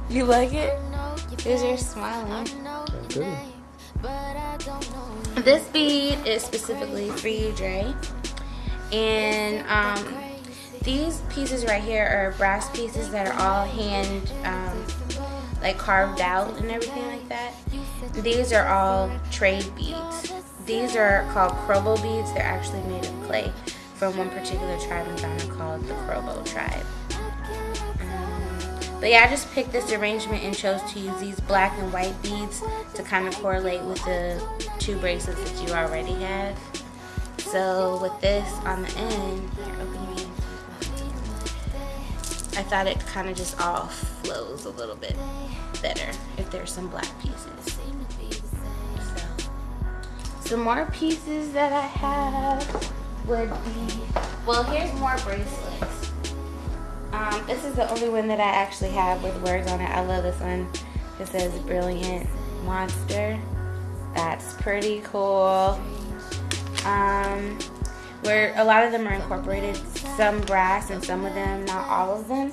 You like it? Because you're smiling. Good. This bead is specifically for you, Dre. And these pieces right here are brass pieces that are all hand like carved out and everything like that. These are all trade beads. These are called Krobo beads. They're actually made of clay from one particular tribe in Ghana called the Krobo tribe. But yeah, I just picked this arrangement and chose to use these black and white beads to kind of correlate with the two bracelets that you already have. So with this on the end, I thought it kind of just all flows a little bit better if there's some black pieces. So, some more pieces that I have would be, well, here's more bracelets. This is the only one that I actually have with words on it. I love this one. It says Brilliant Monster. That's pretty cool. Where a lot of them are incorporated, some brass and some of them, not all of them.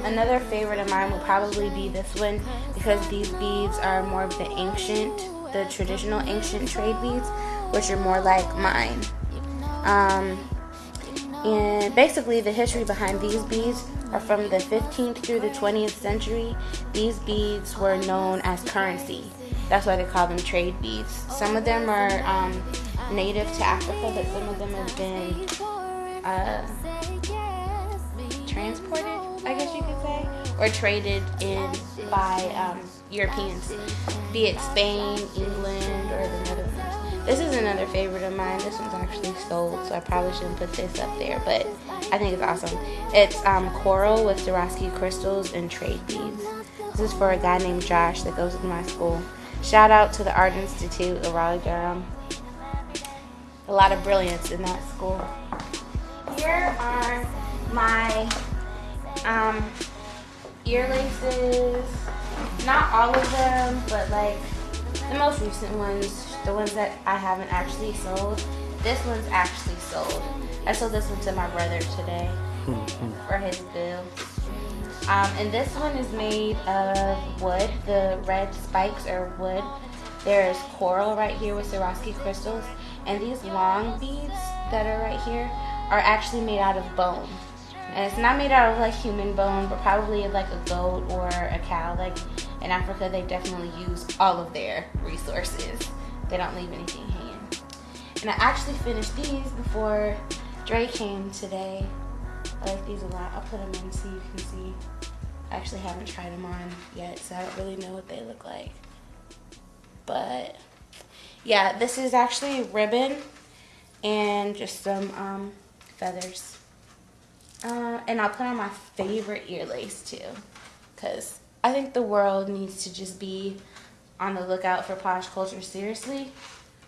Another favorite of mine would probably be this one because these beads are more of the traditional ancient trade beads, which are more like mine. And basically the history behind these beads are from the 15th through the 20th century. These beads were known as currency. That's why they call them trade beads. Some of them are native to Africa, but some of them have been transported, I guess you could say, or traded in by Europeans, be it Spain, England, or the Netherlands. This is another favorite of mine. This one's actually sold, so I probably shouldn't put this up there, but I think it's awesome. It's coral with Swarovski crystals and trade beads. This is for a guy named Josh that goes to my school. Shout out to the Art Institute of Raleigh-Durham. A lot of brilliance in that school. Here are my ear laces. Not all of them, but like the most recent ones, the ones that I haven't actually sold. This one's actually sold. I sold this one to my brother today for his bill. And this one is made of wood. The red spikes are wood. There's coral right here with Swarovski crystals. And these long beads that are right here are actually made out of bone. And it's not made out of like human bone, but probably like a goat or a cow. Like in Africa, they definitely use all of their resources. They don't leave anything hanging. And I actually finished these before Dre came today. I like these a lot. I'll put them in so you can see. I actually haven't tried them on yet, so I don't really know what they look like. But yeah, this is actually ribbon and just some feathers. And I'll put on my favorite ear lace too, because I think the world needs to just be on the lookout for posh culture seriously,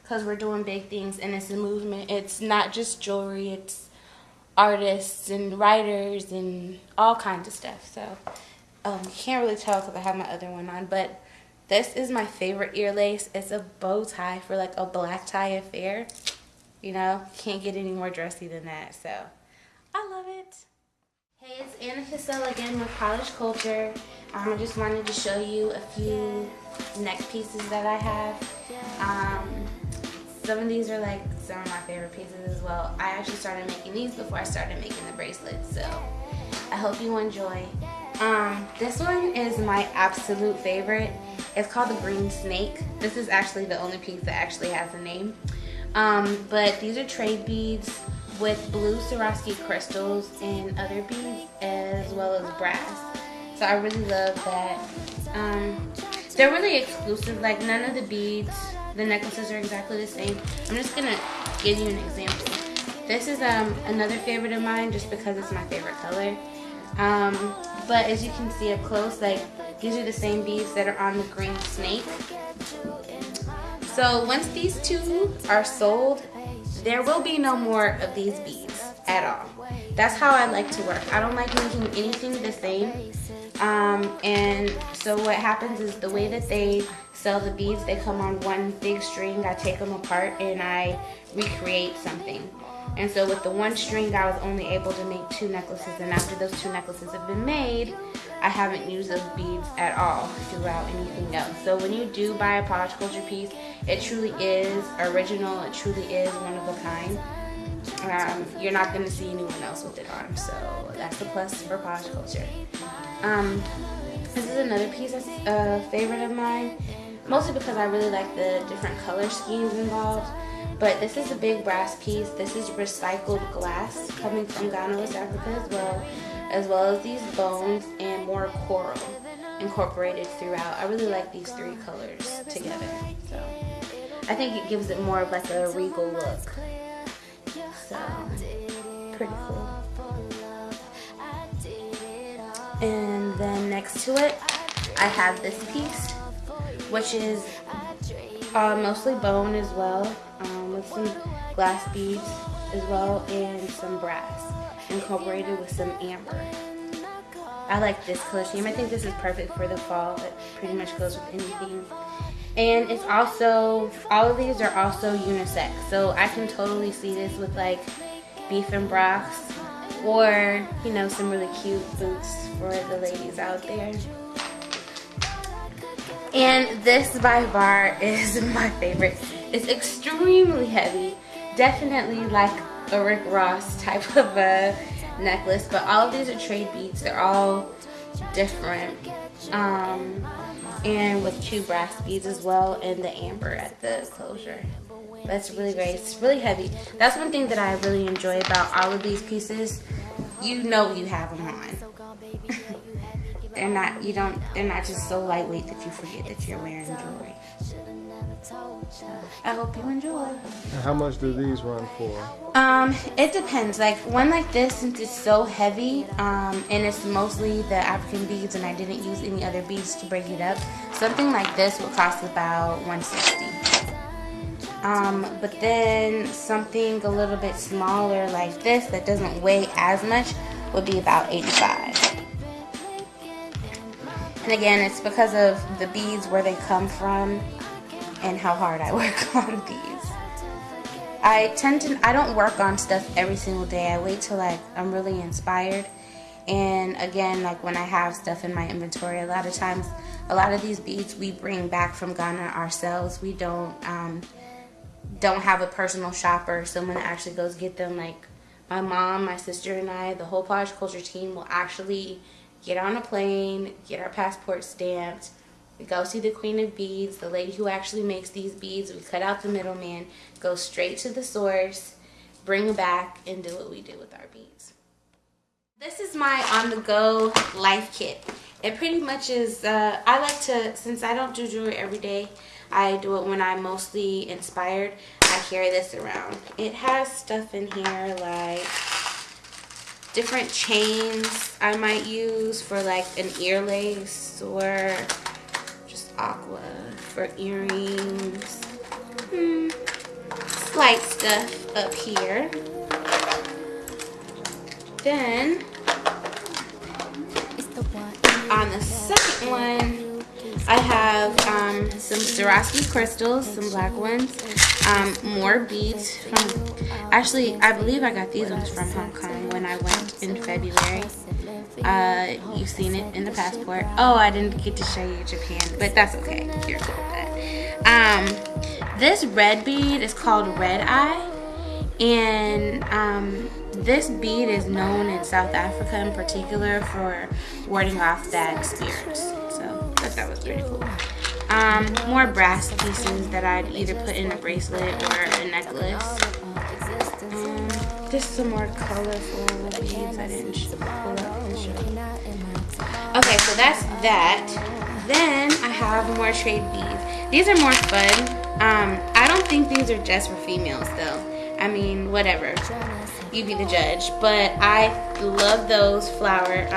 because we're doing big things and it's a movement. It's not just jewelry, it's artists and writers and all kinds of stuff. So you can't really tell because I have my other one on, but this is my favorite ear lace. It's a bow tie for like a black tie affair. You know, can't get any more dressy than that, so I love it. Hey, it's Anna Kissel again with Polished Culture. I just wanted to show you a few neck pieces that I have. Some of these are like some of my favorite pieces as well. I actually started making these before I started making the bracelets, so I hope you enjoy. This one is my absolute favorite. It's called the Green Snake. This is actually the only piece that actually has a name. But these are trade beads with blue Swarovski crystals and other beads as well as brass. So I really love that. They're really exclusive. Like none of the beads, the necklaces are exactly the same. I'm just gonna give you an example. This is another favorite of mine just because it's my favorite color. But as you can see up close, like these are the same beads that are on the Green Snake. So once these two are sold, there will be no more of these beads at all. That's how I like to work. I don't like making anything the same. And so what happens is the way that they sell the beads, they come on one big string. I take them apart and I recreate something. And so with the one string, I was only able to make 2 necklaces, and after those 2 necklaces have been made, I haven't used those beads at all throughout anything else. So when you do buy a Polish Culture piece, it truly is original, it truly is one of a kind. You're not going to see anyone else with it on, so that's a plus for Polish Culture. This is another piece that's a favorite of mine, mostly because I really like the different color schemes involved. But this is a big brass piece. This is recycled glass coming from Ghana, West Africa as well as these bones and more coral incorporated throughout. I really like these 3 colors together. So I think it gives it more of like a regal look. So pretty cool. And then next to it, I have this piece, which is mostly bone as well, with some glass beads as well, and some brass incorporated with some amber. I like this color scheme. I think this is perfect for the fall. It pretty much goes with anything. And it's also, all of these are also unisex, so I can totally see this with like beef and broths, or you know, some really cute boots for the ladies out there. And this by far is my favorite. It's extremely heavy, definitely like a Rick Ross type of a necklace, but all of these are trade beads. They're all different, and with 2 brass beads as well, and the amber at the closure. That's really great. It's really heavy. That's one thing that I really enjoy about all of these pieces. You know you have them on. They're not just so lightweight that you forget that you're wearing jewelry. I hope you enjoy. How much do these run for? It depends. Like one like this, since it's so heavy, and it's mostly the African beads, and I didn't use any other beads to break it up, something like this would cost about $160. But then something a little bit smaller like this that doesn't weigh as much would be about $85. And again, it's because of the beads, where they come from, and how hard I work on these. I don't work on stuff every single day. I wait till like I'm really inspired. And again, like when I have stuff in my inventory, a lot of times, a lot of these beads we bring back from Ghana ourselves. We don't have a personal shopper, someone that actually goes get them. Like my mom, my sister, and I, the whole Polish Culture team will actually get on a plane, get our passport stamped. We go see the Queen of Beads, the lady who actually makes these beads. We cut out the middleman, go straight to the source, bring them back, and do what we do with our beads. This is my on-the-go life kit. It pretty much is, I like to, since I don't do jewelry every day, I do it when I'm mostly inspired. I carry this around. It has stuff in here like different chains I might use for like an ear lace, or just aqua for earrings. Slight stuff up here. Then on the second one, I have some Swarovski crystals, some black ones, more beads from, actually I believe I got these ones from Hong Kong when I went in February. You've seen it in the passport. Oh, I didn't get to show you Japan, but that's okay. You're cool with that. This red bead is called Red Eye, and this bead is known in South Africa in particular for warding off bad spirits. So I thought that was pretty cool. More brass pieces that I'd either put in a bracelet or a necklace. Just some more colorful beads I didn't pull up and show you. Okay, so that's that. Then I have more trade beads. These are more fun. I don't think these are just for females though. I mean, whatever. You be the judge. But I love those flower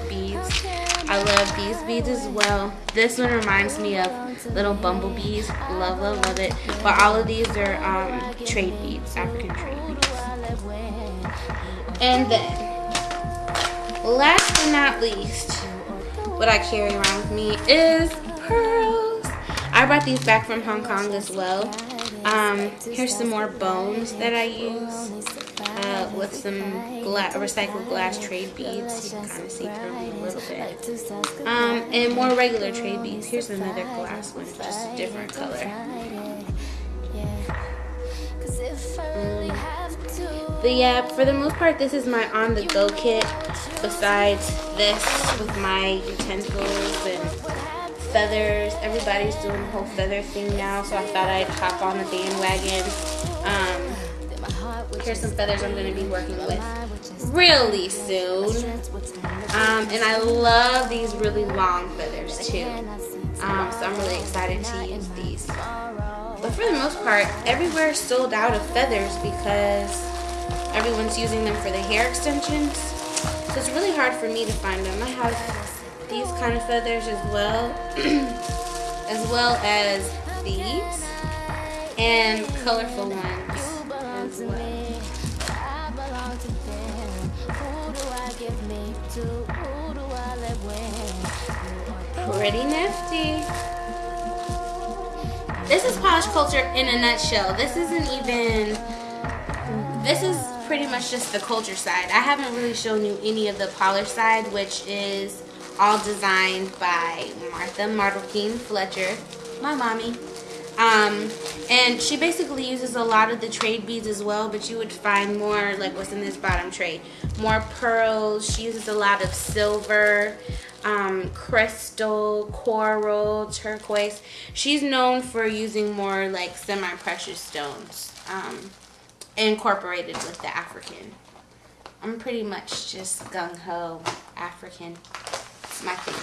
beads. I love these beads as well. This one reminds me of little bumblebees. Love, love, love it. But all of these are trade beads, African trade beads. And then, last but not least, what I carry around with me is pearls. I brought these back from Hong Kong as well. Here's some more bones that I use with some recycled glass trade beads. You can kind of see through me a little bit. And more regular trade beads. Here's another glass one, just a different color. But yeah, for the most part, this is my on-the-go kit. Besides this, with my utensils and feathers. Everybody's doing the whole feather thing now, so I thought I'd hop on the bandwagon. Here's some feathers I'm going to be working with really soon. And I love these really long feathers too. So I'm really excited to use these. But for the most part, everywhere is sold out of feathers because everyone's using them for the hair extensions. So it's really hard for me to find them. I have these kind of feathers as well, as well as these, and colorful ones as well. Pretty nifty. This is polish culture in a nutshell. This is pretty much just the culture side. I haven't really shown you any of the polish side, which is all designed by Martha Martin Fletcher, my mommy. And she basically uses a lot of the trade beads as well, but you would find more like what's in this bottom tray. More pearls. She uses a lot of silver, crystal, coral, turquoise. She's known for using more like semi-precious stones incorporated with the African. I'm pretty much just gung-ho African. It's my thing.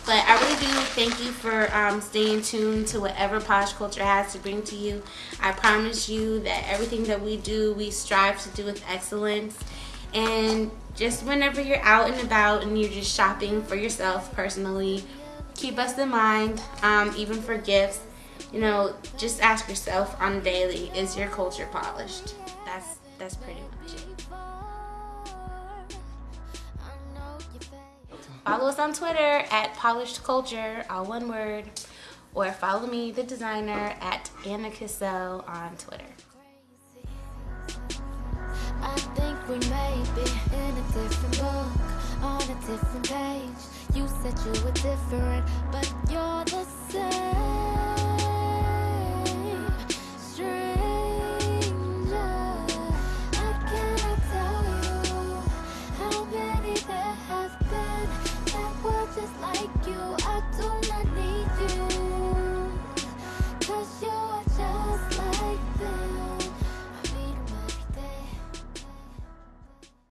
But I really do thank you for staying tuned to whatever polish culture has to bring to you. I promise you that everything that we do, we strive to do with excellence. And just whenever you're out and about and you're just shopping for yourself personally, keep us in mind, even for gifts. You know, just ask yourself on a daily, is your culture polished? That's pretty much it. Follow us on Twitter at Polished Culture, all one word, or follow me, the designer, at Anna Kissel on Twitter. I think we may be in a different book, on a different page. You said you were different, but you're the same. Stranger, I cannot tell you how many there have been that were just like you. I do not need you.